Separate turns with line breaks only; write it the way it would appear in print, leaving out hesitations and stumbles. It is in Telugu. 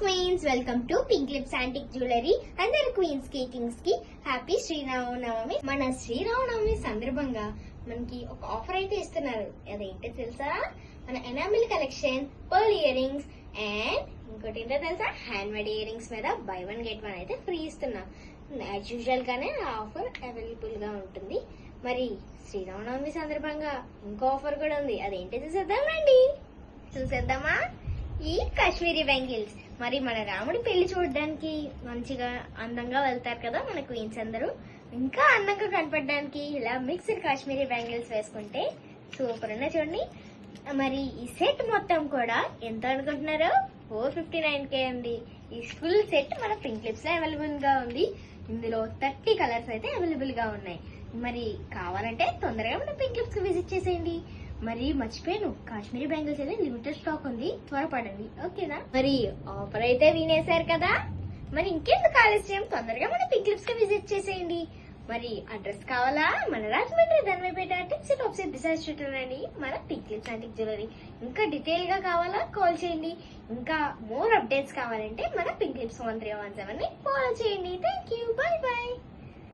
Queens welcome to pink lips antique jewellery. అందరు క్వీన్స్ కి కింగ్స్ కి హ్యాపీ శ్రీరామనవమి. మన శ్రీరామనవమి సందర్భంగా మనకి ఒక ఆఫర్ అయితే ఇస్తున్నారు. అదేంటో తెలుసా? మన enamel collection, pearl ear rings and ఇంకోటి ఏంటో తెలుసా, హ్యాండ్ మేడ్ ఇయర్ రింగ్స్ మీద బై వన్ గెట్ వన్ అయితే ఫ్రీ ఇస్తున్నాం. యాజ్ యూజువల్ గానే ఆ ఆఫర్ అవైలబుల్ గా ఉంటుంది. మరి శ్రీరామనవమి సందర్భంగా ఇంకో ఆఫర్ కూడా ఉంది. అదేంటో చూసేద్దాం రండి. చూసేద్దామా? ఈ కాశ్మీరీ బ్యాంగిల్స్. మరి మన రాముడి పెళ్లి చూడడానికి మంచిగా అందంగా వెళ్తారు కదా మన క్వీన్స్ అందరూ. ఇంకా అందంగా కనపడడానికి ఇలా మిక్స్డ్ కాశ్మీరీ బ్యాంగిల్స్ వేసుకుంటే సూపర్ ఉన్న చూడండి. మరి ఈ సెట్ మొత్తం కూడా ఎంత అనుకుంటున్నారో? 459K అండి. ఈ ఫుల్ సెట్ మన పింక్ లిప్స్ లో అవైలబుల్ గా ఉంది. ఇందులో 30 కలర్స్ అయితే అవైలబుల్ గా ఉన్నాయి. మరి కావాలంటే తొందరగా మన పింక్ లిప్స్ కి విజిట్ చేసేయండి. మరి మర్చిపోయాను, కాశ్మీరీ బ్యాంగిల్స్ అయితే లిమిటెడ్ స్టాక్ ఉంది, త్వరపడండి. ఓకేనా? మరి ఆఫర్ అయితే వినేశారు కదా. మరి ఇంకెందుకు ఆలస్యం, తొందరగా మన పింక్ లిప్స్ కి విజిట్ చేసేయండి. మరి అడ్రస్ కావాలా? మన Rajahmundry Danavaipeta tips option decide street లోనండి మన పింక్ లిప్స్ యాంటిక్ జ్యువెలరీ. ఇంకా డీటెయిల్ గా కావాలా? కాల్ చేయండి. ఇంకా మోర్ అప్డేట్స్ కావాలంటే మన పింక్ లిప్స్ 1317 ని ఫాలో చేయండి. Thank you, by by.